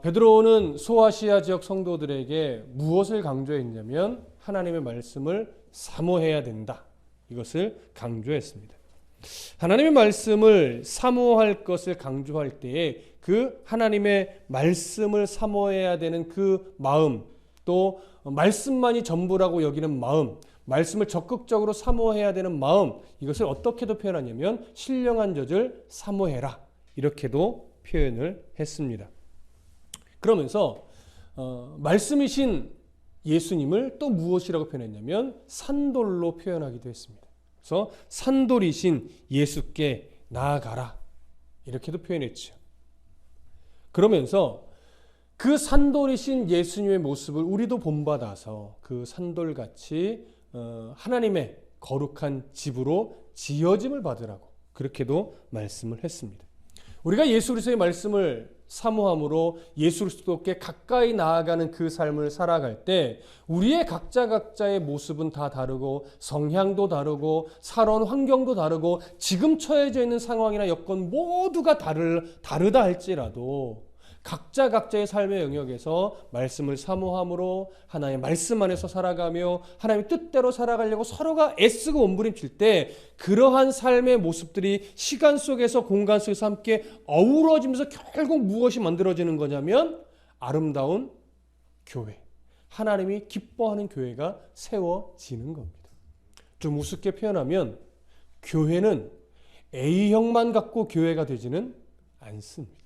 베드로는 소아시아 지역 성도들에게 무엇을 강조했냐면 하나님의 말씀을 사모해야 된다. 이것을 강조했습니다. 하나님의 말씀을 사모할 것을 강조할 때에 그 하나님의 말씀을 사모해야 되는 그 마음, 또 말씀만이 전부라고 여기는 마음, 말씀을 적극적으로 사모해야 되는 마음, 이것을 어떻게도 표현하냐면 신령한 젖을 사모해라, 이렇게도 표현을 했습니다. 그러면서 말씀이신 예수님을 또 무엇이라고 표현했냐면 산돌로 표현하기도 했습니다. 그래서 산돌이신 예수께 나아가라, 이렇게도 표현했죠. 그러면서 그 산돌이신 예수님의 모습을 우리도 본받아서 그 산돌같이 하나님의 거룩한 집으로 지어짐을 받으라고 그렇게도 말씀을 했습니다. 우리가 예수 그리스도의 말씀을 사모함으로 예수 그리스도께 가까이 나아가는 그 삶을 살아갈 때 우리의 각자의 모습은 다 다르고 성향도 다르고 살아온 환경도 다르고 지금 처해져 있는 상황이나 여건 모두가 다르다 할지라도 각자의 삶의 영역에서 말씀을 사모함으로 하나님의 말씀 안에서 살아가며 하나님의 뜻대로 살아가려고 서로가 애쓰고 몸부림칠 때 그러한 삶의 모습들이 시간 속에서 공간 속에서 함께 어우러지면서 결국 무엇이 만들어지는 거냐면 아름다운 교회, 하나님이 기뻐하는 교회가 세워지는 겁니다. 좀 우습게 표현하면 교회는 A형만 갖고 교회가 되지는 않습니다.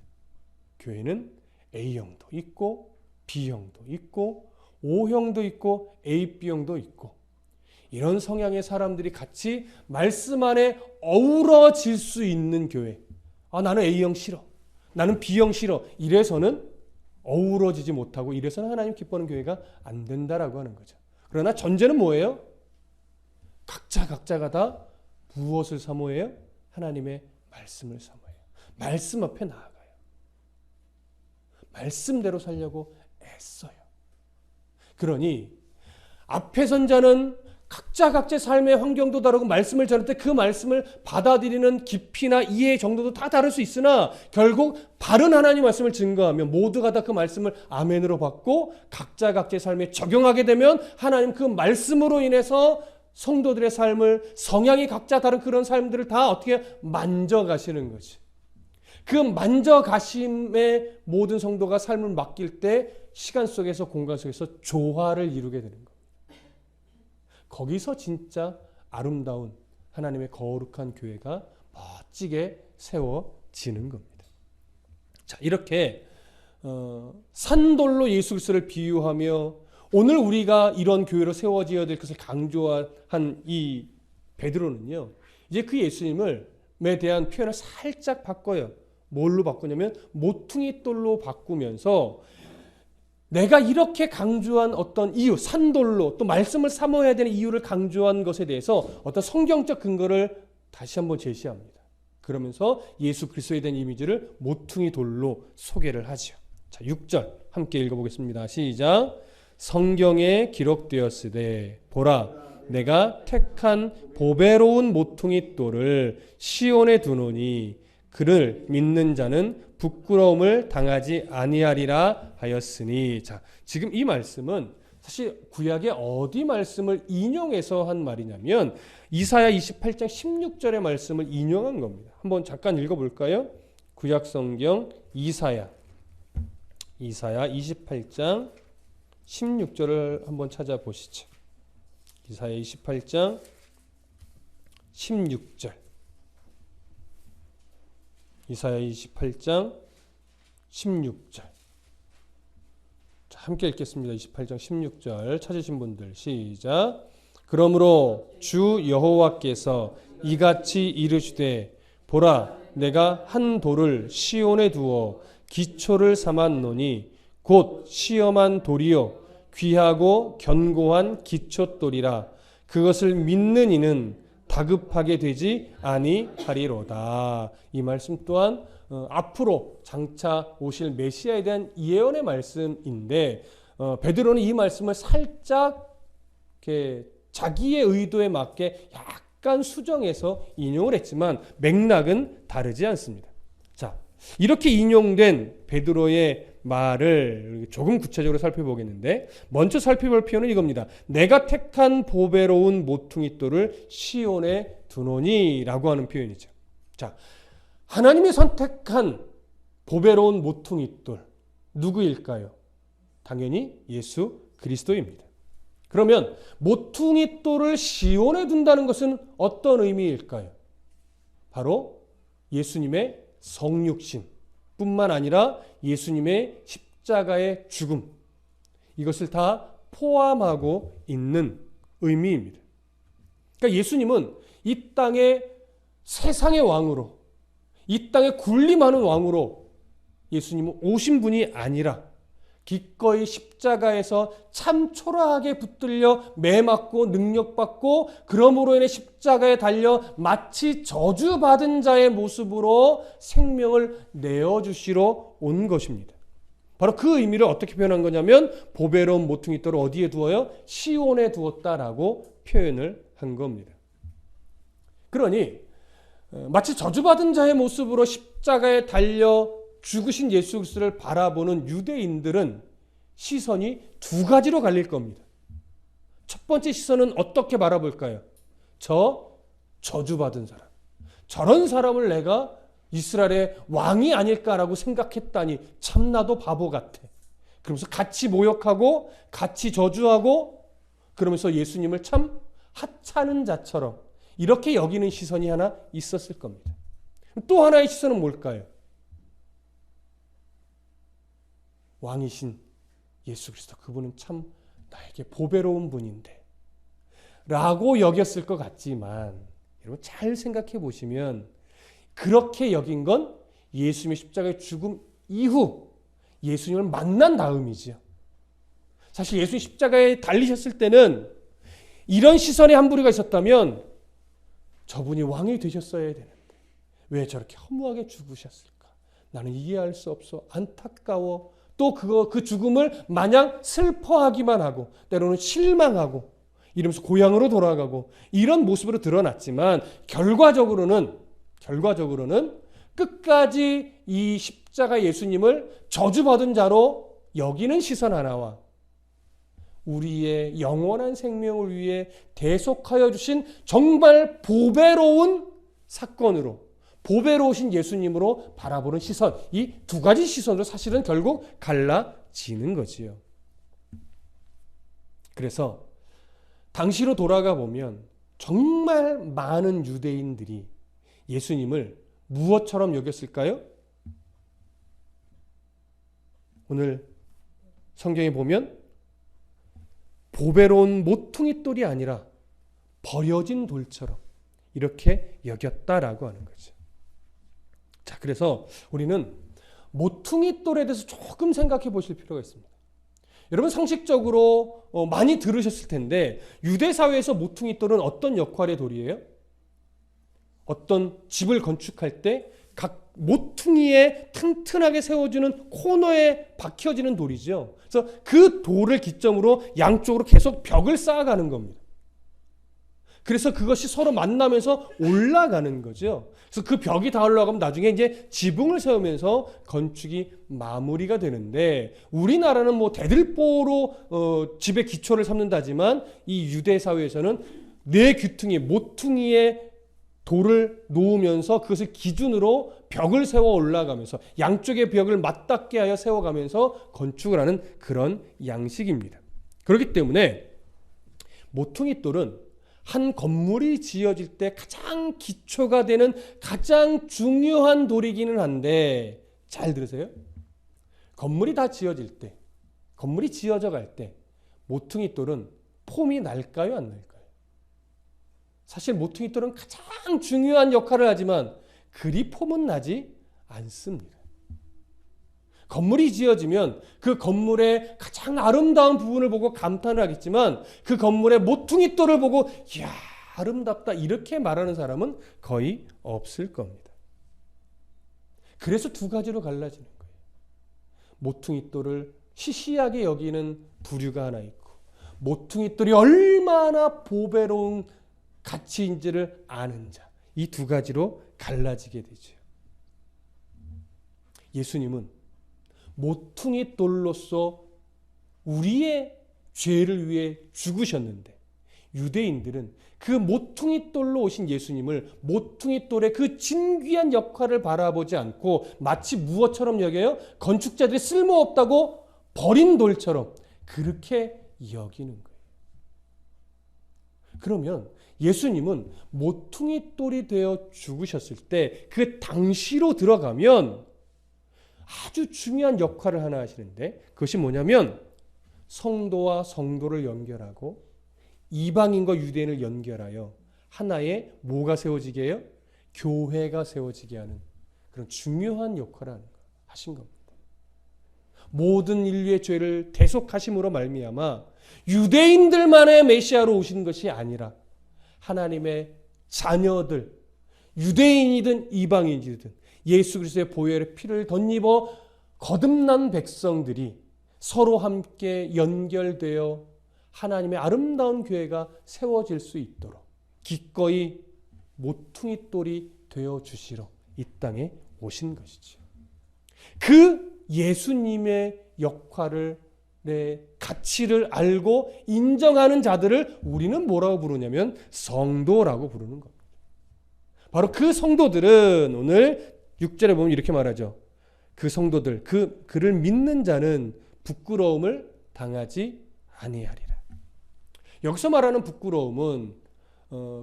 교회는 A형도 있고 B형도 있고 O형도 있고 AB형도 있고 이런 성향의 사람들이 같이 말씀 안에 어우러질 수 있는 교회. 나는 A형 싫어, 나는 B형 싫어, 이래서는 어우러지지 못하고 이래서는 하나님 기뻐하는 교회가 안 된다라고 하는 거죠. 그러나 전제는 뭐예요? 각자가 다 무엇을 사모해요? 하나님의 말씀을 사모해요. 말씀 앞에 나아가요. 말씀대로 살려고 애써요. 그러니 앞에 선 자는 각자의 삶의 환경도 다르고 말씀을 전할 때 그 말씀을 받아들이는 깊이나 이해의 정도도 다 다를 수 있으나 결국 바른 하나님 말씀을 증거하며 모두가 다 그 말씀을 아멘으로 받고 각자의 삶에 적용하게 되면 하나님 그 말씀으로 인해서 성도들의 삶을 성향이 각자 다른 그런 삶들을 다 어떻게 만져가시는 거지. 그 만져가심의 모든 성도가 삶을 맡길 때 시간 속에서 공간 속에서 조화를 이루게 되는 겁니다. 거기서 진짜 아름다운 하나님의 거룩한 교회가 멋지게 세워지는 겁니다. 자, 이렇게 산돌로 예수 그리스도를 비유하며 오늘 우리가 이런 교회로 세워져야 될 것을 강조한 이 베드로는요, 이제 그 예수님에 대한 표현을 살짝 바꿔요. 뭘로 바꾸냐면 모퉁이 돌로 바꾸면서 내가 이렇게 강조한 어떤 이유, 산돌로 또 말씀을 사모해야 되는 이유를 강조한 것에 대해서 어떤 성경적 근거를 다시 한번 제시합니다. 그러면서 예수 그리스도에 대한 이미지를 모퉁이 돌로 소개를 하죠. 자, 6절 함께 읽어보겠습니다. 시작. 성경에 기록되었으되 보라, 내가 택한 보배로운 모퉁이 돌을 시온에 두노니 그를 믿는 자는 부끄러움을 당하지 아니하리라 하였으니. 자, 지금 이 말씀은 사실 구약의 어디 말씀을 인용해서 한 말이냐면 이사야 28장 16절의 말씀을 인용한 겁니다. 한번 잠깐 읽어볼까요? 구약 성경 이사야 28장 16절을 한번 찾아보시죠. 이사야 28장 16절. 이사야 28장 16절. 자, 함께 읽겠습니다. 28장 16절 찾으신 분들 시작. 그러므로 주 여호와께서 이같이 이르시되 보라, 내가 한 돌을 시온에 두어 기초를 삼았노니 곧 시험한 돌이요 귀하고 견고한 기초돌이라. 그것을 믿는 이는 다급하게 되지 아니하리로다. 이 말씀 또한 앞으로 장차 오실 메시아에 대한 예언의 말씀인데 베드로는 이 말씀을 살짝 이렇게 자기의 의도에 맞게 약간 수정해서 인용을 했지만 맥락은 다르지 않습니다. 자, 이렇게 인용된 베드로의 말을 조금 구체적으로 살펴보겠는데, 먼저 살펴볼 표현은 이겁니다. 내가 택한 보배로운 모퉁이돌을 시온에 두노니 라고 하는 표현이죠. 자, 하나님이 선택한 보배로운 모퉁이돌, 누구일까요? 당연히 예수 그리스도입니다. 그러면 모퉁이돌을 시온에 둔다는 것은 어떤 의미일까요? 바로 예수님의 성육신 뿐만 아니라 예수님의 십자가의 죽음, 이것을 다 포함하고 있는 의미입니다. 그러니까 예수님은 이 땅의 세상의 왕으로, 이 땅에 군림하는 왕으로 예수님은 오신 분이 아니라 기꺼이 십자가에서 참 초라하게 붙들려 매맞고 능력받고 그러므로 인해 십자가에 달려 마치 저주받은 자의 모습으로 생명을 내어주시러 온 것입니다. 바로 그 의미를 어떻게 표현한 거냐면 보배로운 모퉁이돌을 어디에 두어요? 시온에 두었다라고 표현을 한 겁니다. 그러니 마치 저주받은 자의 모습으로 십자가에 달려 죽으신 예수 그리스도를 바라보는 유대인들은 시선이 두 가지로 갈릴 겁니다. 첫 번째 시선은 어떻게 바라볼까요? 저주받은 사람. 저런 사람을 내가 이스라엘의 왕이 아닐까라고 생각했다니 참나도 바보 같아. 그러면서 같이 모욕하고 같이 저주하고 그러면서 예수님을 참 하찮은 자처럼 이렇게 여기는 시선이 하나 있었을 겁니다. 또 하나의 시선은 뭘까요? 왕이신 예수 그리스도, 그분은 참 나에게 보배로운 분인데 라고 여겼을 것 같지만, 여러분 잘 생각해 보시면 그렇게 여긴 건 예수님의 십자가의 죽음 이후 예수님을 만난 다음이지요. 사실 예수님 십자가에 달리셨을 때는 이런 시선의 한 부류가 있었다면 저분이 왕이 되셨어야 되는데 왜 저렇게 허무하게 죽으셨을까? 나는 이해할 수 없어. 안타까워. 또 그 죽음을 마냥 슬퍼하기만 하고 때로는 실망하고 이러면서 고향으로 돌아가고 이런 모습으로 드러났지만 결과적으로는 끝까지 이 십자가 예수님을 저주받은 자로 여기는 시선 하나와 우리의 영원한 생명을 위해 대속하여 주신 정말 보배로운 사건으로, 보배로우신 예수님으로 바라보는 시선, 이 두 가지 시선으로 사실은 결국 갈라지는 거지요. 그래서 당시로 돌아가 보면 정말 많은 유대인들이 예수님을 무엇처럼 여겼을까요? 오늘 성경에 보면 보배로운 모퉁이돌이 아니라 버려진 돌처럼 이렇게 여겼다라고 하는 거죠. 자, 그래서 우리는 모퉁이돌에 대해서 조금 생각해 보실 필요가 있습니다. 여러분 상식적으로 많이 들으셨을 텐데 유대 사회에서 모퉁이돌은 어떤 역할의 돌이에요? 어떤 집을 건축할 때 각 모퉁이에 튼튼하게 세워주는 코너에 박혀지는 돌이죠. 그래서 그 돌을 기점으로 양쪽으로 계속 벽을 쌓아가는 겁니다. 그래서 그것이 서로 만나면서 올라가는 거죠. 그래서 그 벽이 다 올라가면 나중에 이제 지붕을 세우면서 건축이 마무리가 되는데, 우리나라는 뭐 대들보로 집의 기초를 삼는다지만 이 유대 사회에서는 네 귀퉁이, 모퉁이에 돌을 놓으면서 그것을 기준으로 벽을 세워 올라가면서 양쪽의 벽을 맞닿게 하여 세워가면서 건축을 하는 그런 양식입니다. 그렇기 때문에 모퉁이돌은 한 건물이 지어질 때 가장 기초가 되는 가장 중요한 돌이기는 한데, 잘 들으세요. 건물이 다 지어질 때, 건물이 지어져 갈 때 모퉁이돌은 폼이 날까요, 안 날까요? 사실 모퉁이돌은 가장 중요한 역할을 하지만 그리 폼은 나지 않습니다. 건물이 지어지면 그 건물의 가장 아름다운 부분을 보고 감탄을 하겠지만 그 건물의 모퉁이돌을 보고 이야 아름답다 이렇게 말하는 사람은 거의 없을 겁니다. 그래서 두 가지로 갈라지는 거예요. 모퉁이돌을 시시하게 여기는 부류가 하나 있고, 모퉁이돌이 얼마나 보배로운 가치인지를 아는 자, 이 두 가지로 갈라지게 되죠. 예수님은 모퉁이 돌로서 우리의 죄를 위해 죽으셨는데 유대인들은 그 모퉁이 돌로 오신 예수님을 모퉁이 돌의 그 진귀한 역할을 바라보지 않고 마치 무엇처럼 여겨요? 건축자들이 쓸모없다고 버린 돌처럼 그렇게 여기는 거예요. 그러면 예수님은 모퉁이 돌이 되어 죽으셨을 때 그 당시로 들어가면 아주 중요한 역할을 하나 하시는데 그것이 뭐냐면 성도와 성도를 연결하고 이방인과 유대인을 연결하여 하나의 뭐가 세워지게 해요? 교회가 세워지게 하는 그런 중요한 역할을 하신 겁니다. 모든 인류의 죄를 대속하심으로 말미암아 유대인들만의 메시아로 오신 것이 아니라 하나님의 자녀들, 유대인이든 이방인이든 예수 그리스도의 보혈의 피를 덧입어 거듭난 백성들이 서로 함께 연결되어 하나님의 아름다운 교회가 세워질 수 있도록 기꺼이 모퉁이 돌이 되어 주시러 이 땅에 오신 것이죠. 그 예수님의 역할을 가치를 알고 인정하는 자들을 우리는 뭐라고 부르냐면 성도라고 부르는 겁니다. 바로 그 성도들은 오늘 6절에 보면 이렇게 말하죠. 그 성도들, 그를 믿는 자는 부끄러움을 당하지 아니하리라. 여기서 말하는 부끄러움은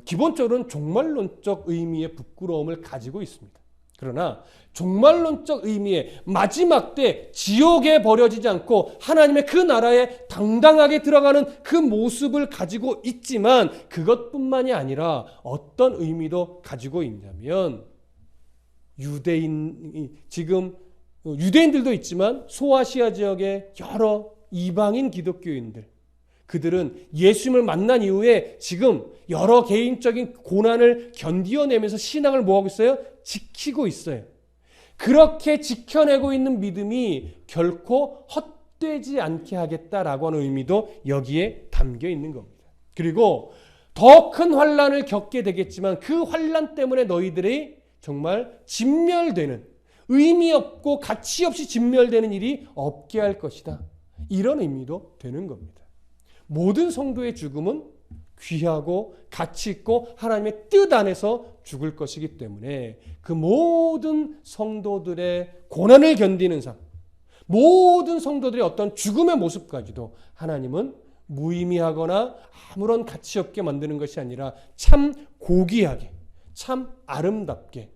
기본적으로는 종말론적 의미의 부끄러움을 가지고 있습니다. 그러나 종말론적 의미의 마지막 때 지옥에 버려지지 않고 하나님의 그 나라에 당당하게 들어가는 그 모습을 가지고 있지만 그것뿐만이 아니라 어떤 의미도 가지고 있냐면 지금 유대인들도 있지만 소아시아 지역의 여러 이방인 기독교인들 그들은 예수님을 만난 이후에 지금 여러 개인적인 고난을 견디어내면서 신앙을 뭐하고 있어요? 지키고 있어요. 그렇게 지켜내고 있는 믿음이 결코 헛되지 않게 하겠다라고 하는 의미도 여기에 담겨 있는 겁니다. 그리고 더 큰 환난을 겪게 되겠지만 그 환난 때문에 너희들이 정말 진멸되는 의미 없고 가치 없이 진멸되는 일이 없게 할 것이다. 이런 의미도 되는 겁니다. 모든 성도의 죽음은 귀하고 가치 있고 하나님의 뜻 안에서 죽을 것이기 때문에 그 모든 성도들의 고난을 견디는 삶, 모든 성도들의 어떤 죽음의 모습까지도 하나님은 무의미하거나 아무런 가치 없게 만드는 것이 아니라 참 고귀하게, 참 아름답게,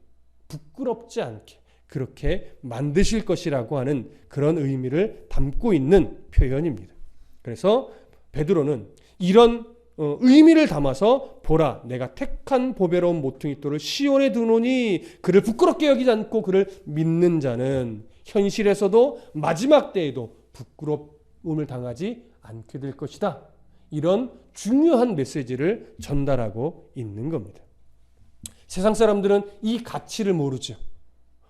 부끄럽지 않게 그렇게 만드실 것이라고 하는 그런 의미를 담고 있는 표현입니다. 그래서 베드로는 이런 의미를 담아서 보라 내가 택한 보배로운 모퉁이 돌을 시온에 두노니 그를 부끄럽게 여기지 않고 그를 믿는 자는 현실에서도 마지막 때에도 부끄러움을 당하지 않게 될 것이다. 이런 중요한 메시지를 전달하고 있는 겁니다. 세상 사람들은 이 가치를 모르죠.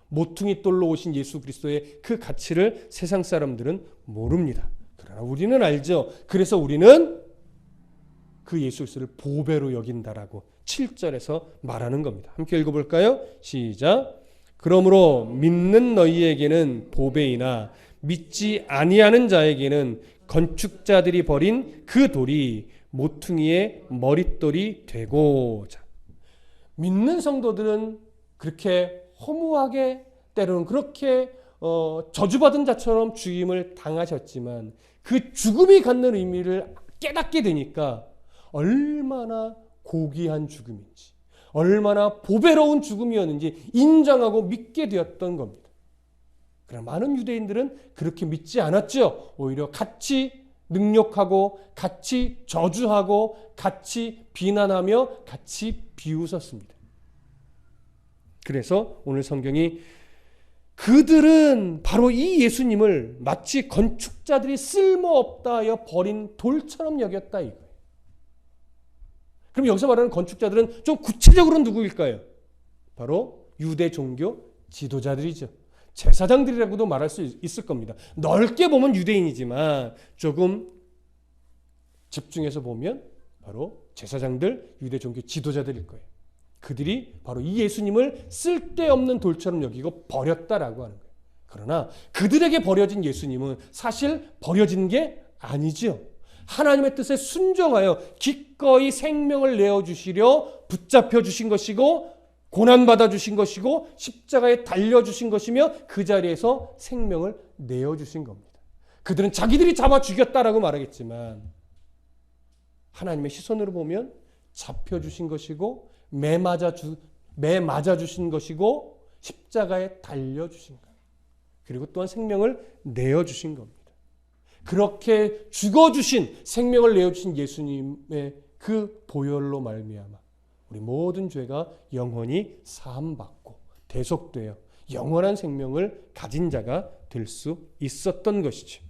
모퉁이 돌로 오신 예수 그리스도의 그 가치를 세상 사람들은 모릅니다. 그러나 우리는 알죠. 그래서 우리는 그 예수 그리스도를 보배로 여긴다라고 7절에서 말하는 겁니다. 함께 읽어볼까요? 시작. 그러므로 믿는 너희에게는 보배이나 믿지 아니하는 자에게는 건축자들이 버린 그 돌이 모퉁이의 머릿돌이 되고. 자, 믿는 성도들은 그렇게 허무하게 때로는 그렇게 저주받은 자처럼 죽임을 당하셨지만 그 죽음이 갖는 의미를 깨닫게 되니까 얼마나 고귀한 죽음인지 얼마나 보배로운 죽음이었는지 인정하고 믿게 되었던 겁니다. 그러나 많은 유대인들은 그렇게 믿지 않았죠. 오히려 같이 능욕하고 같이 저주하고 같이 비난하며 같이 비웃었습니다. 그래서 오늘 성경이 그들은 바로 이 예수님을 마치 건축자들이 쓸모없다 하여 버린 돌처럼 여겼다 이거예요. 그럼 여기서 말하는 건축자들은 좀 구체적으로 누구일까요? 바로 유대 종교 지도자들이죠. 제사장들이라고도 말할 수 있을 겁니다. 넓게 보면 유대인이지만 조금 집중해서 보면 바로 제사장들, 유대 종교 지도자들일 거예요. 그들이 바로 이 예수님을 쓸데없는 돌처럼 여기고 버렸다라고 하는 거예요. 그러나 그들에게 버려진 예수님은 사실 버려진 게 아니지요. 하나님의 뜻에 순종하여 기꺼이 생명을 내어주시려 붙잡혀 주신 것이고 고난받아 주신 것이고 십자가에 달려주신 것이며 그 자리에서 생명을 내어주신 겁니다. 그들은 자기들이 잡아 죽였다라고 말하겠지만 하나님의 시선으로 보면 잡혀주신 것이고 매 맞아 주신 것이고 십자가에 달려주신 것, 그리고 또한 생명을 내어주신 겁니다. 그렇게 죽어주신, 생명을 내어주신 예수님의 그 보혈로 말미암아 우리 모든 죄가 영원히 사함받고 대속되어 영원한 생명을 가진 자가 될 수 있었던 것이죠.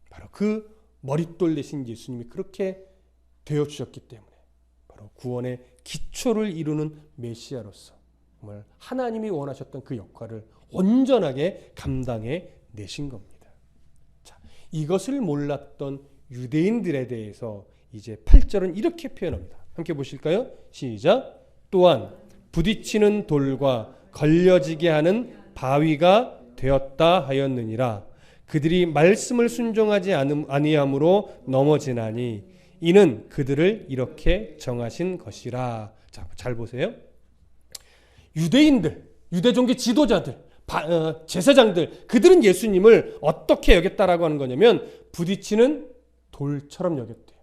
바로 그 머릿돌 대신 예수님이 그렇게 되어주셨기 때문에 바로 구원의 기초를 이루는 메시아로서 정말 하나님이 원하셨던 그 역할을 온전하게 감당해 내신 겁니다. 자, 이것을 몰랐던 유대인들에 대해서 이제 8절은 이렇게 표현합니다. 함께 보실까요? 시작. 또한 부딪히는 돌과 걸려지게 하는 바위가 되었다 하였느니라. 그들이 말씀을 순종하지 아니함으로 넘어지나니 이는 그들을 이렇게 정하신 것이라. 자, 잘 보세요. 유대인들, 유대종교 지도자들, 제사장들, 그들은 예수님을 어떻게 여겼다라고 하는 거냐면 부딪히는 돌처럼 여겼대요.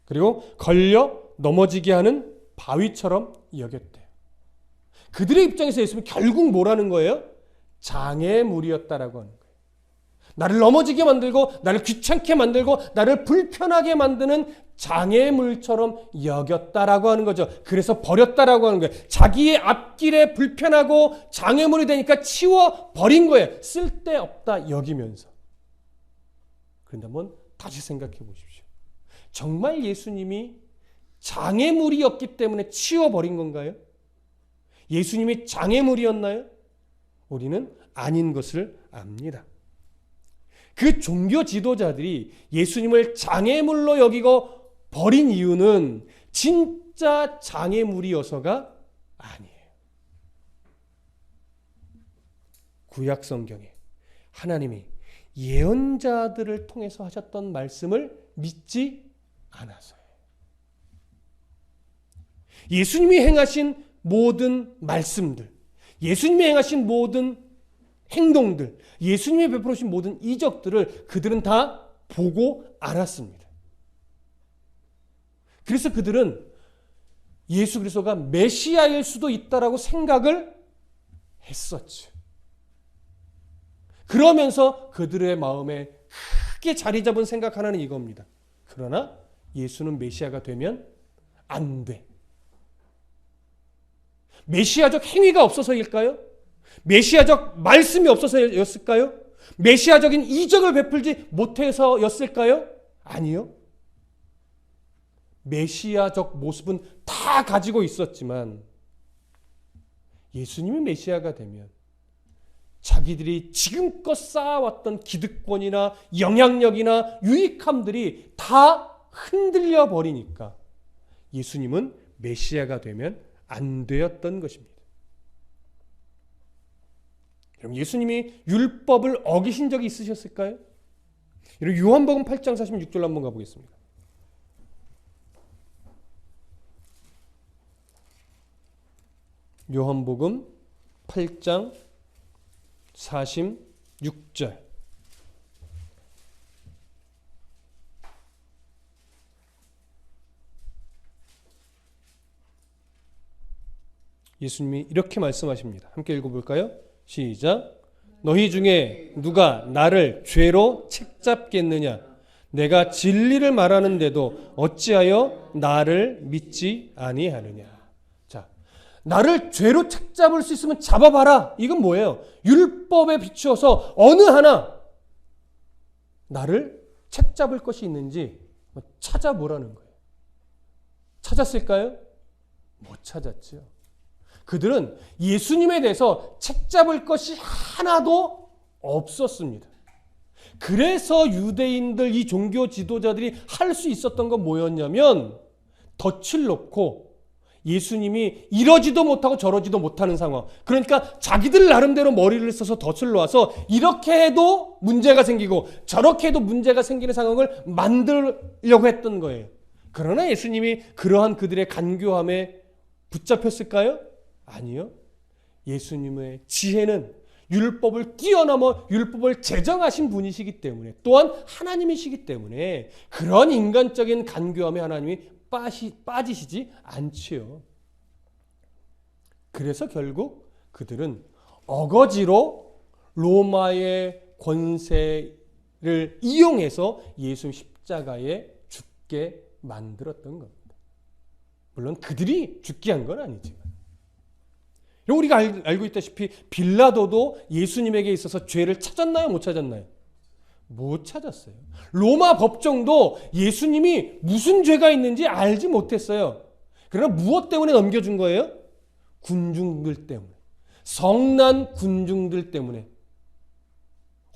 그리고 걸려 넘어지게 하는 바위처럼 여겼대요. 그들의 입장에서 예수님은 결국 뭐라는 거예요? 장애물이었다라고 하는 거예요. 나를 넘어지게 만들고 나를 귀찮게 만들고 나를 불편하게 만드는 장애물처럼 여겼다라고 하는 거죠. 그래서 버렸다라고 하는 거예요. 자기의 앞길에 불편하고 장애물이 되니까 치워 버린 거예요. 쓸데없다 여기면서. 그런데 한번 다시 생각해 보십시오. 정말 예수님이 장애물이었기 때문에 치워버린 건가요? 예수님이 장애물이었나요? 우리는 아닌 것을 압니다. 그 종교 지도자들이 예수님을 장애물로 여기고 버린 이유는 진짜 장애물이어서가 아니에요. 구약 성경에 하나님이 예언자들을 통해서 하셨던 말씀을 믿지 않아서요. 예수님이 행하신 모든 말씀들, 예수님이 행하신 모든 행동들, 예수님이 베풀으신 모든 이적들을 그들은 다 보고 알았습니다. 그래서 그들은 예수 그리스도가 메시아일 수도 있다라고 생각을 했었죠. 그러면서 그들의 마음에 크게 자리 잡은 생각 하나는 이겁니다. 그러나 예수는 메시아가 되면 안 돼. 메시아적 행위가 없어서일까요? 메시아적 말씀이 없어서였을까요? 메시아적인 이적을 베풀지 못해서였을까요? 아니요. 메시아적 모습은 다 가지고 있었지만 예수님이 메시아가 되면 자기들이 지금껏 쌓아왔던 기득권이나 영향력이나 유익함들이 다 흔들려 버리니까 예수님은 메시아가 되면 안 되었던 것입니다. 그럼 예수님이 율법을 어기신 적이 있으셨을까요? 요한복음 8장 46절로 한번 가보겠습니다. 요한복음 8장 46절. 예수님이 이렇게 말씀하십니다. 함께 읽어볼까요? 시작. 너희 중에 누가 나를 죄로 책잡겠느냐? 내가 진리를 말하는데도 어찌하여 나를 믿지 아니하느냐? 자, 나를 죄로 책잡을 수 있으면 잡아봐라. 이건 뭐예요? 율법에 비추어서 어느 하나 나를 책잡을 것이 있는지 찾아보라는 거예요. 찾았을까요? 못 찾았죠. 그들은 예수님에 대해서 책잡을 것이 하나도 없었습니다. 그래서 유대인들, 이 종교 지도자들이 할 수 있었던 건 뭐였냐면 덫을 놓고 예수님이 이러지도 못하고 저러지도 못하는 상황. 그러니까 자기들 나름대로 머리를 써서 덫을 놓아서 이렇게 해도 문제가 생기고 저렇게 해도 문제가 생기는 상황을 만들려고 했던 거예요. 그러나 예수님이 그러한 그들의 간교함에 붙잡혔을까요? 아니요. 예수님의 지혜는 율법을 뛰어넘어 율법을 제정하신 분이시기 때문에, 또한 하나님이시기 때문에 그런 인간적인 간교함에 하나님이 빠지시지 않지요. 그래서 결국 그들은 어거지로 로마의 권세를 이용해서 예수 십자가에 죽게 만들었던 겁니다. 물론 그들이 죽게 한 건 아니지만, 우리가 알고 있다시피 빌라도도 예수님에게 있어서 죄를 찾았나요? 못 찾았나요? 못 찾았어요. 로마 법정도 예수님이 무슨 죄가 있는지 알지 못했어요. 그러나 무엇 때문에 넘겨준 거예요? 군중들 때문에. 성난 군중들 때문에.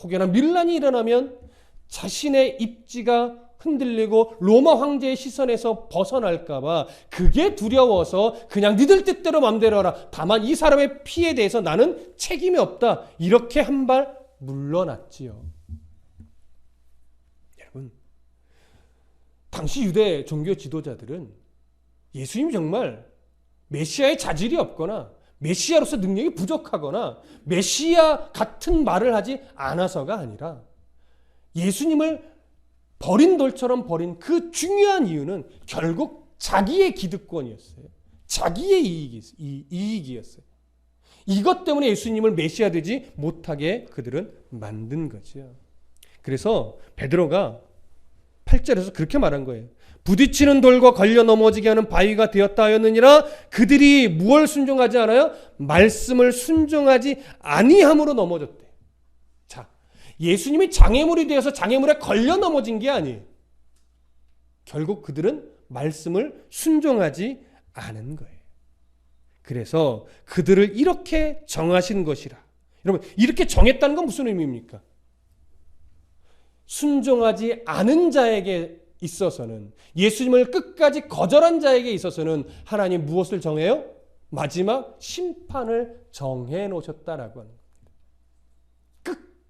혹여나 밀란이 일어나면 자신의 입지가 흔들리고 로마 황제의 시선에서 벗어날까 봐 그게 두려워서 그냥 니들 뜻대로 맘대로 하라. 다만 이 사람의 피에 대해서 나는 책임이 없다. 이렇게 한 발 물러났지요. 여러분, 당시 유대 종교 지도자들은 예수님이 정말 메시아의 자질이 없거나 메시아로서 능력이 부족하거나 메시아 같은 말을 하지 않아서가 아니라 예수님을 버린 돌처럼 버린 그 중요한 이유는 결국 자기의 기득권이었어요. 자기의 이익이었어요. 이것 때문에 예수님을 메시아 되지 못하게 그들은 만든 거죠. 그래서 베드로가 8절에서 그렇게 말한 거예요. 부딪히는 돌과 걸려 넘어지게 하는 바위가 되었다 하였느니라. 그들이 무엇을 순종하지 않아요? 말씀을 순종하지 아니함으로 넘어졌대. 예수님이 장애물이 되어서 장애물에 걸려 넘어진 게 아니에요. 결국 그들은 말씀을 순종하지 않은 거예요. 그래서 그들을 이렇게 정하신 것이라. 여러분, 이렇게 정했다는 건 무슨 의미입니까? 순종하지 않은 자에게 있어서는, 예수님을 끝까지 거절한 자에게 있어서는 하나님 무엇을 정해요? 마지막 심판을 정해 놓으셨다라고 하는 거예요.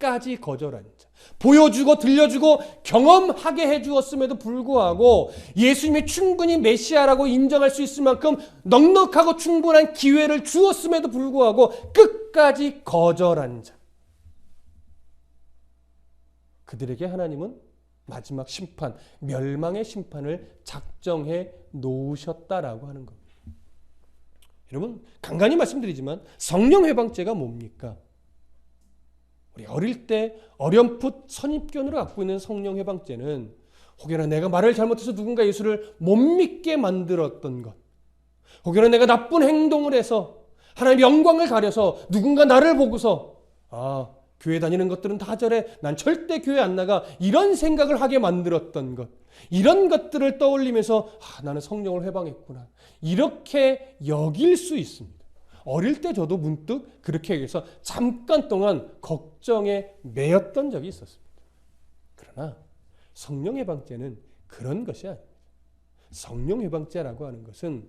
까지 거절한 자. 보여주고 들려주고 경험하게 해주었음에도 불구하고 예수님이 충분히 메시아라고 인정할 수 있을 만큼 넉넉하고 충분한 기회를 주었음에도 불구하고 끝까지 거절한 자. 그들에게 하나님은 마지막 심판, 멸망의 심판을 작정해 놓으셨다라고 하는 겁니다. 여러분, 간간히 말씀드리지만 성령 회방죄가 뭡니까? 우리 어릴 때 어렴풋 선입견으로 갖고 있는 성령 회방죄는 혹여나 내가 말을 잘못해서 누군가 예수를 못 믿게 만들었던 것, 혹여나 내가 나쁜 행동을 해서 하나님의 영광을 가려서 누군가 나를 보고서 교회 다니는 것들은 다 저래, 난 절대 교회 안 나가, 이런 생각을 하게 만들었던 것, 이런 것들을 떠올리면서 나는 성령을 회방했구나, 이렇게 여길 수 있습니다. 어릴 때 저도 문득 그렇게 해서 잠깐 동안 걱정에 매였던 적이 있었습니다. 그러나 성령 회방죄는 그런 것이 아닙니다. 성령 회방죄라고 하는 것은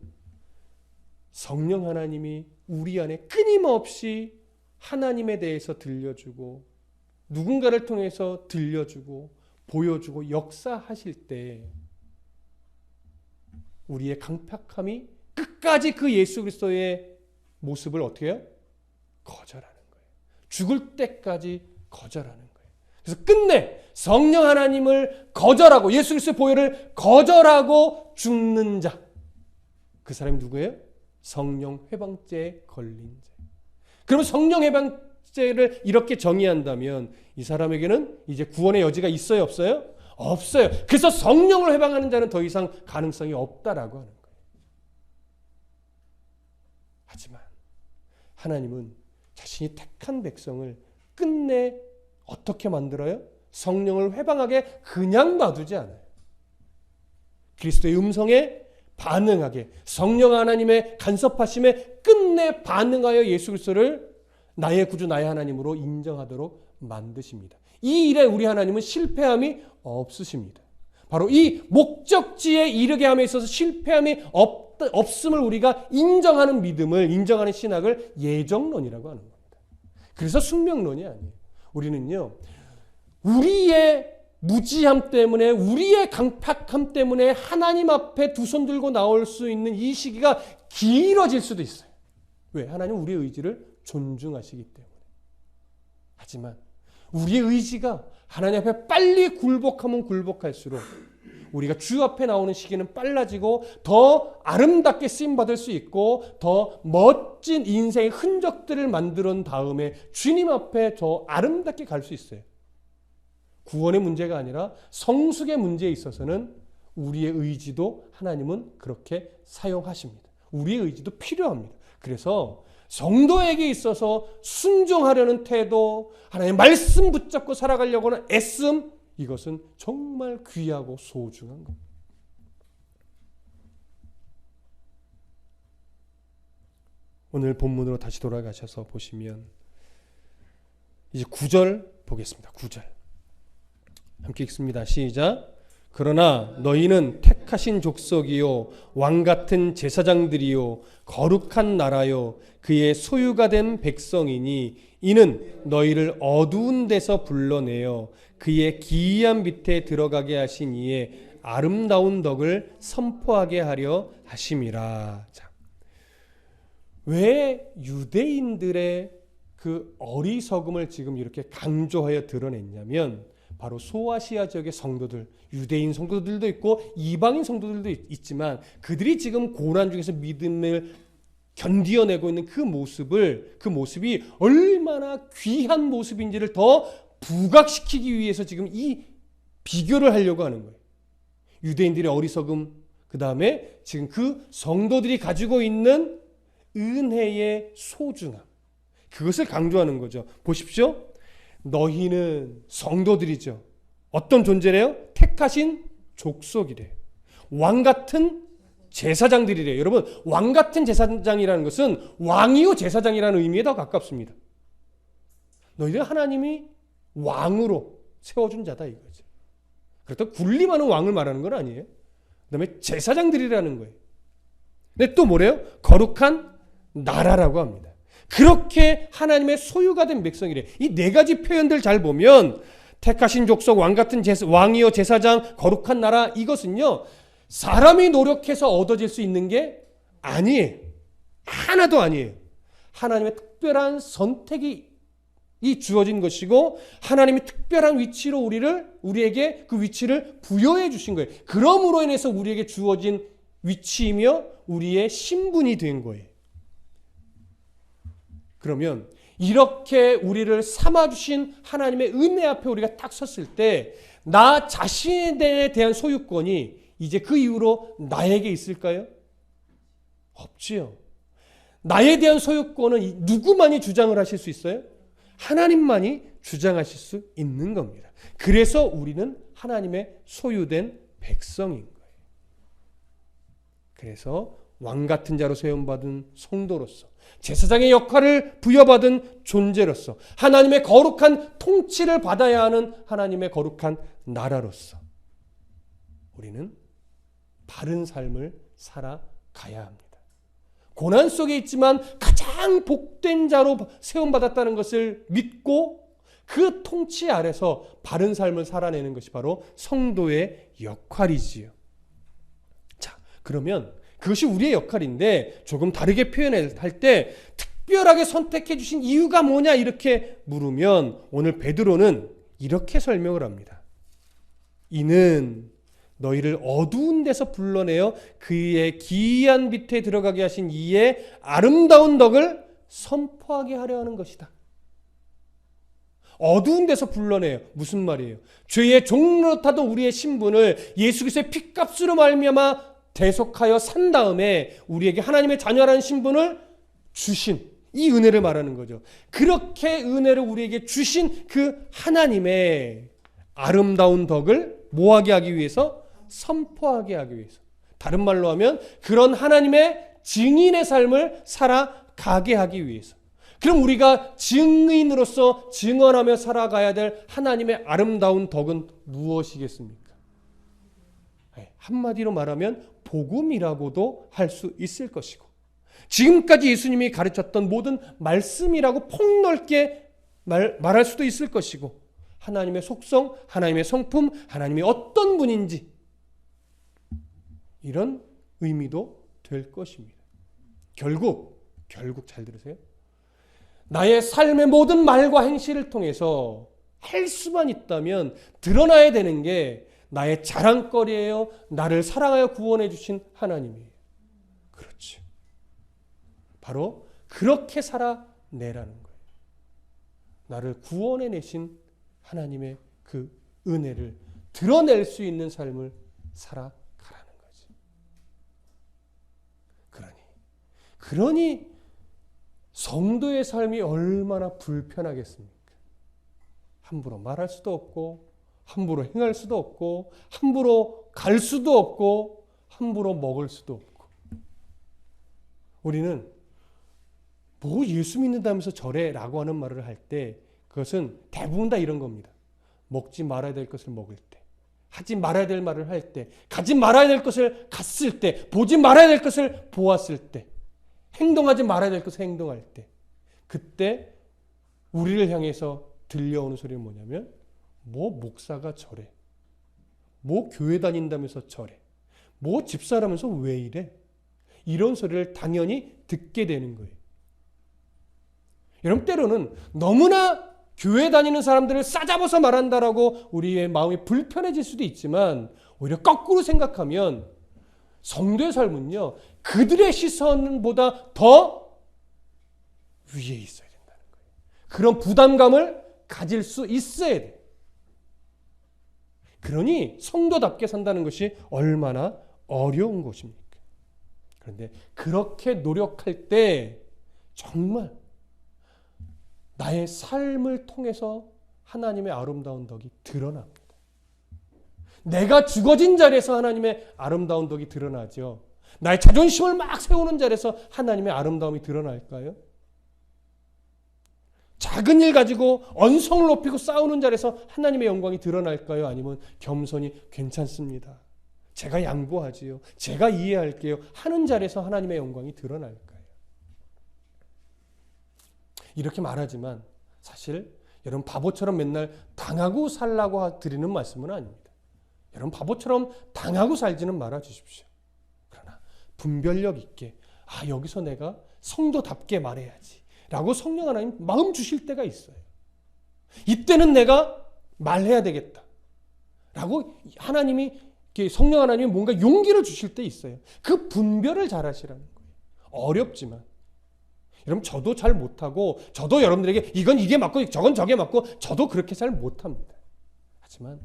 성령 하나님이 우리 안에 끊임없이 하나님에 대해서 들려주고 누군가를 통해서 들려주고 보여주고 역사하실 때 우리의 강팍함이 끝까지 그 예수 그리스도의 모습을 어떻게 해요? 거절하는 거예요. 죽을 때까지 거절하는 거예요. 그래서 끝내 성령 하나님을 거절하고 예수 그리스도의 보혈을 거절하고 죽는 자. 그 사람이 누구예요? 성령 회방죄에 걸린 자. 그러면 성령 회방죄를 이렇게 정의한다면 이 사람에게는 이제 구원의 여지가 있어요, 없어요? 없어요. 그래서 성령을 회방하는 자는 더 이상 가능성이 없다라고 하는 거예요. 하지만 하나님은 자신이 택한 백성을 끝내 어떻게 만들어요? 성령을 회방하게 그냥 놔두지 않아요. 그리스도의 음성에 반응하게, 성령 하나님의 간섭하심에 끝내 반응하여 예수 그리스도를 나의 구주 나의 하나님으로 인정하도록 만드십니다. 이 일에 우리 하나님은 실패함이 없으십니다. 바로 이 목적지에 이르게 함에 있어서 실패함이 없다 없음을 우리가 인정하는 믿음을, 인정하는 신학을 예정론이라고 하는 겁니다. 그래서 숙명론이 아니에요. 우리는요, 우리의 무지함 때문에, 우리의 강팍함 때문에 하나님 앞에 두 손 들고 나올 수 있는 이 시기가 길어질 수도 있어요. 왜? 하나님 우리의 의지를 존중하시기 때문에. 하지만 우리의 의지가 하나님 앞에 빨리 굴복하면 굴복할수록 우리가 주 앞에 나오는 시기는 빨라지고 더 아름답게 쓰임받을 수 있고 더 멋진 인생의 흔적들을 만들은 다음에 주님 앞에 더 아름답게 갈 수 있어요. 구원의 문제가 아니라 성숙의 문제에 있어서는 우리의 의지도 하나님은 그렇게 사용하십니다. 우리의 의지도 필요합니다. 그래서 성도에게 있어서 순종하려는 태도, 하나님의 말씀 붙잡고 살아가려고 하는 애씀, 이것은 정말 귀하고 소중한 겁니다. 오늘 본문으로 다시 돌아가셔서 보시면 이제 9절 보겠습니다. 9절 함께 읽습니다. 시작. 그러나 너희는 택하신 족속이요 왕같은 제사장들이요 거룩한 나라요 그의 소유가 된 백성이니 이는 너희를 어두운 데서 불러내어 그의 기이한 밑에 들어가게 하신 이의 아름다운 덕을 선포하게 하려 하심이라. 자, 왜 유대인들의 그 어리석음을 지금 이렇게 강조하여 드러냈냐면 바로 소아시아 지역의 성도들, 유대인 성도들도 있고 이방인 성도들도 있지만 그들이 지금 고난 중에서 믿음을 견디어내고 있는 그 모습이 얼마나 귀한 모습인지를 더 부각시키기 위해서 지금 이 비교를 하려고 하는 거예요. 유대인들의 어리석음, 그 다음에 지금 그 성도들이 가지고 있는 은혜의 소중함, 그것을 강조하는 거죠. 보십시오. 너희는 성도들이죠. 어떤 존재래요? 택하신 족속이래요. 왕같은 제사장들이래요. 여러분, 왕같은 제사장이라는 것은 왕이요 제사장이라는 의미에 더 가깝습니다. 너희들 하나님이 왕으로 세워준 자다 이거죠. 그렇다고 군림하는 왕을 말하는 건 아니에요. 그 다음에 제사장들이라는 거예요. 근데 또 뭐래요? 거룩한 나라라고 합니다. 그렇게 하나님의 소유가 된 백성이래. 이 네 가지 표현들 잘 보면 택하신 족속, 왕같은 왕이요 제사장, 거룩한 나라, 이것은요 사람이 노력해서 얻어질 수 있는 게 아니에요. 하나도 아니에요. 하나님의 특별한 선택이 주어진 것이고 하나님이 특별한 위치로 우리에게 그 위치를 부여해 주신 거예요. 그러므로 인해서 우리에게 주어진 위치이며 우리의 신분이 된 거예요. 그러면 이렇게 우리를 삼아주신 하나님의 은혜 앞에 우리가 딱 섰을 때 나 자신에 대한 소유권이 이제 그 이후로 나에게 있을까요? 없지요. 나에 대한 소유권은 누구만이 주장을 하실 수 있어요? 하나님만이 주장하실 수 있는 겁니다. 그래서 우리는 하나님의 소유된 백성인 거예요. 그래서 왕같은 자로 세움받은 성도로서 제사장의 역할을 부여받은 존재로서 하나님의 거룩한 통치를 받아야 하는 하나님의 거룩한 나라로서 우리는 바른 삶을 살아가야 합니다. 고난 속에 있지만 가장 복된 자로 세움받았다는 것을 믿고 그 통치 아래서 바른 삶을 살아내는 것이 바로 성도의 역할이지요. 자, 그러면 그것이 우리의 역할인데 조금 다르게 표현할 때 특별하게 선택해 주신 이유가 뭐냐 이렇게 물으면 오늘 베드로는 이렇게 설명을 합니다. 이는 너희를 어두운 데서 불러내어 그의 기이한 빛에 들어가게 하신 이의 아름다운 덕을 선포하게 하려 하는 것이다. 어두운 데서 불러내요. 무슨 말이에요? 죄의 종로 타던 우리의 신분을 예수 그리스도의 핏값으로 말미암아 대속하여 산 다음에 우리에게 하나님의 자녀라는 신분을 주신 이 은혜를 말하는 거죠. 그렇게 은혜를 우리에게 주신 그 하나님의 아름다운 덕을 뭐하게 하기 위해서? 선포하게 하기 위해서. 다른 말로 하면 그런 하나님의 증인의 삶을 살아가게 하기 위해서. 그럼 우리가 증인으로서 증언하며 살아가야 될 하나님의 아름다운 덕은 무엇이겠습니까? 한마디로 말하면 복음이라고도 할 수 있을 것이고, 지금까지 예수님이 가르쳤던 모든 말씀이라고 폭넓게 말할 수도 있을 것이고, 하나님의 속성, 하나님의 성품, 하나님이 어떤 분인지 이런 의미도 될 것입니다. 결국 잘 들으세요. 나의 삶의 모든 말과 행실을 통해서 할 수만 있다면 드러나야 되는 게 나의 자랑거리예요. 나를 사랑하여 구원해 주신 하나님이에요. 그렇죠. 바로 그렇게 살아내라는 거예요. 나를 구원해 내신 하나님의 그 은혜를 드러낼 수 있는 삶을 살아가라는 거지. 그러니 성도의 삶이 얼마나 불편하겠습니까? 함부로 말할 수도 없고, 함부로 행할 수도 없고, 함부로 갈 수도 없고, 함부로 먹을 수도 없고. 우리는 뭐 예수 믿는다면서 저래 라고 하는 말을 할 때 그것은 대부분 다 이런 겁니다. 먹지 말아야 될 것을 먹을 때, 하지 말아야 될 말을 할 때, 가지 말아야 될 것을 갔을 때, 보지 말아야 될 것을 보았을 때, 행동하지 말아야 될 것을 행동할 때, 그때 우리를 향해서 들려오는 소리는 뭐냐면, 뭐 목사가 저래, 뭐 교회 다닌다면서 저래, 뭐 집사라면서 왜 이래, 이런 소리를 당연히 듣게 되는 거예요. 여러분, 때로는 너무나 교회 다니는 사람들을 싸잡아서 말한다라고 우리의 마음이 불편해질 수도 있지만, 오히려 거꾸로 생각하면 성도의 삶은요, 그들의 시선보다 더 위에 있어야 된다는 거예요. 그런 부담감을 가질 수 있어야 돼요. 그러니 성도답게 산다는 것이 얼마나 어려운 것입니까? 그런데 그렇게 노력할 때 정말 나의 삶을 통해서 하나님의 아름다운 덕이 드러납니다. 내가 죽어진 자리에서 하나님의 아름다운 덕이 드러나죠. 나의 자존심을 막 세우는 자리에서 하나님의 아름다움이 드러날까요? 작은 일 가지고 언성을 높이고 싸우는 자리에서 하나님의 영광이 드러날까요? 아니면 겸손히 괜찮습니다, 제가 양보하지요, 제가 이해할게요 하는 자리에서 하나님의 영광이 드러날까요? 이렇게 말하지만 사실 여러분 바보처럼 맨날 당하고 살라고 드리는 말씀은 아닙니다. 여러분 바보처럼 당하고 살지는 말아 주십시오. 그러나 분별력 있게, 여기서 내가 성도답게 말해야지 라고 성령 하나님 마음 주실 때가 있어요. 이때는 내가 말해야 되겠다 라고 하나님이, 성령 하나님이 뭔가 용기를 주실 때 있어요. 그 분별을 잘 하시라는 거예요. 어렵지만 여러분, 저도 잘 못하고, 저도 여러분들에게 이게 맞고 저건 저게 맞고, 저도 그렇게 잘 못합니다. 하지만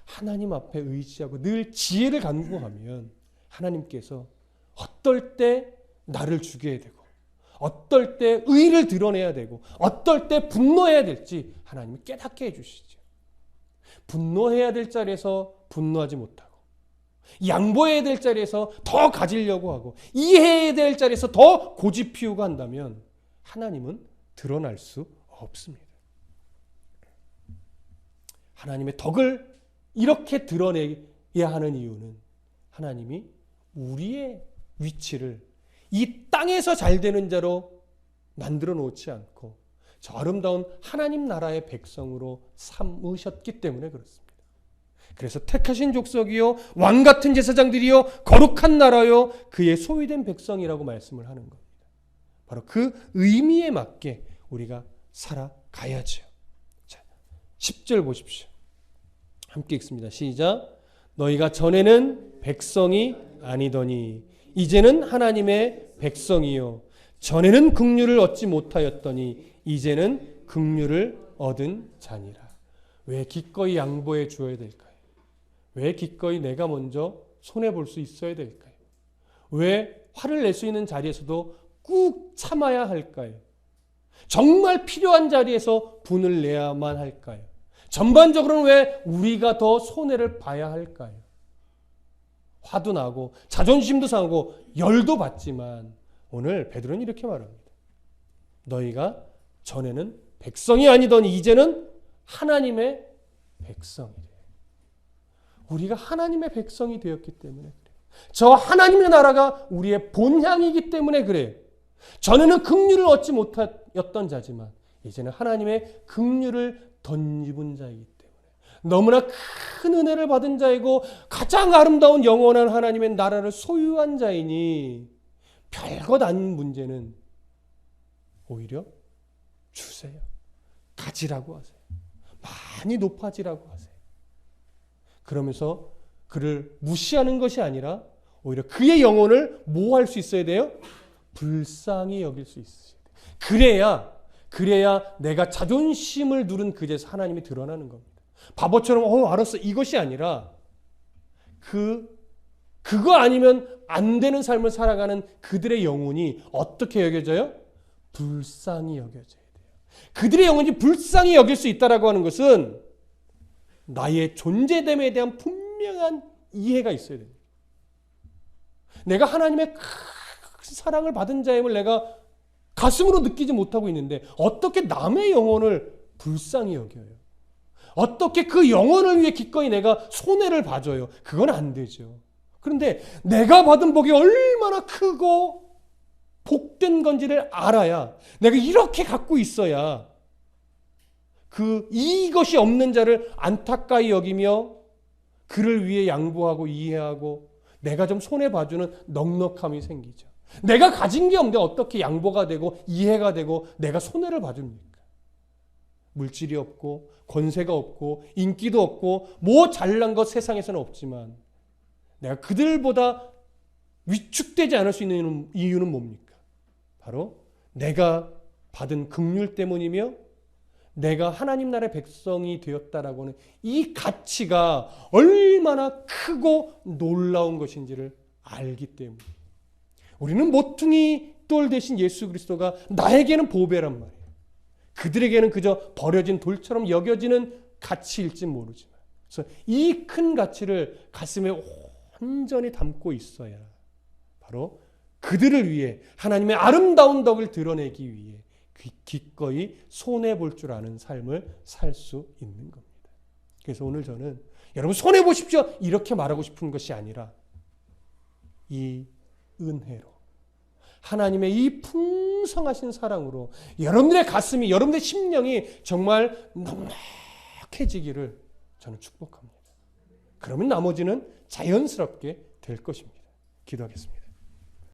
하나님 앞에 의지하고 늘 지혜를 간구하면 하나님께서 어떨 때 나를 죽여야 되고, 어떨 때 의를 드러내야 되고, 어떨 때 분노해야 될지 하나님이 깨닫게 해주시죠. 분노해야 될 자리에서 분노하지 못하고, 양보해야 될 자리에서 더 가지려고 하고, 이해해야 될 자리에서 더 고집 피우고 한다면 하나님은 드러날 수 없습니다. 하나님의 덕을 이렇게 드러내야 하는 이유는 하나님이 우리의 위치를 이 땅에서 잘 되는 자로 만들어 놓지 않고 저 아름다운 하나님 나라의 백성으로 삼으셨기 때문에 그렇습니다. 그래서 택하신 족속이요, 왕 같은 제사장들이요, 거룩한 나라요, 그의 소유된 백성이라고 말씀을 하는 겁니다. 바로 그 의미에 맞게 우리가 살아가야죠. 자, 10절 보십시오. 함께 읽습니다. 시작. 너희가 전에는 백성이 아니더니 이제는 하나님의 백성이요, 전에는 긍휼을 얻지 못하였더니 이제는 긍휼을 얻은 자니라. 왜 기꺼이 양보해 주어야 될까요? 왜 기꺼이 내가 먼저 손해볼 수 있어야 될까요? 왜 화를 낼 수 있는 자리에서도 꾹 참아야 할까요? 정말 필요한 자리에서 분을 내야만 할까요? 전반적으로는 왜 우리가 더 손해를 봐야 할까요? 화도 나고 자존심도 상하고 열도 받지만 오늘 베드로는 이렇게 말합니다. 너희가 전에는 백성이 아니더니 이제는 하나님의 백성이래. 우리가 하나님의 백성이 되었기 때문에 그래요. 저 하나님의 나라가 우리의 본향이기 때문에 그래요. 전에는 긍휼을 얻지 못하였던 자지만 이제는 하나님의 긍휼을 덧입은 자이기 때문에 너무나 큰 은혜를 받은 자이고 가장 아름다운 영원한 하나님의 나라를 소유한 자이니 별것 아닌 문제는 오히려 주세요. 가지라고 하세요. 많이 높아지라고 하세요. 그러면서 그를 무시하는 것이 아니라 오히려 그의 영혼을 뭐 할 수 있어야 돼요? 불쌍히 여길 수 있어야 돼요. 그래야 내가 자존심을 누른 그제서 하나님이 드러나는 겁니다. 바보처럼 알았어 이것이 아니라 그거 아니면 안 되는 삶을 살아가는 그들의 영혼이 어떻게 여겨져요? 불쌍히 여겨져야 돼요. 그들의 영혼이 불쌍히 여길 수 있다라고 하는 것은 나의 존재됨에 대한 분명한 이해가 있어야 됩니다. 내가 하나님의 큰 사랑을 받은 자임을 내가 가슴으로 느끼지 못하고 있는데 어떻게 남의 영혼을 불쌍히 여겨요? 어떻게 그 영혼을 위해 기꺼이 내가 손해를 봐줘요? 그건 안 되죠. 그런데 내가 받은 복이 얼마나 크고 복된 건지를 알아야 내가 이렇게 갖고 있어야 이것이 없는 자를 안타까이 여기며 그를 위해 양보하고 이해하고 내가 좀 손해봐주는 넉넉함이 생기죠. 내가 가진 게 없는데 어떻게 양보가 되고 이해가 되고 내가 손해를 봐줍니까? 물질이 없고 권세가 없고 인기도 없고 뭐 잘난 것 세상에서는 없지만 내가 그들보다 위축되지 않을 수 있는 이유는 뭡니까? 바로 내가 받은 긍휼 때문이며 내가 하나님 나라의 백성이 되었다라고 하는 이 가치가 얼마나 크고 놀라운 것인지를 알기 때문에 우리는 모퉁이 돌 대신 예수 그리스도가 나에게는 보배란 말이에요. 그들에게는 그저 버려진 돌처럼 여겨지는 가치일지 모르지만 그래서 이 큰 가치를 가슴에 온전히 담고 있어야 바로 그들을 위해 하나님의 아름다운 덕을 드러내기 위해 기꺼이 손해볼 줄 아는 삶을 살 수 있는 겁니다. 그래서 오늘 저는 여러분 손해보십시오 이렇게 말하고 싶은 것이 아니라 이 은혜로 하나님의 이 풍성하신 사랑으로 여러분들의 가슴이 여러분들의 심령이 정말 넉넉해지기를 저는 축복합니다. 그러면 나머지는 자연스럽게 될 것입니다. 기도하겠습니다.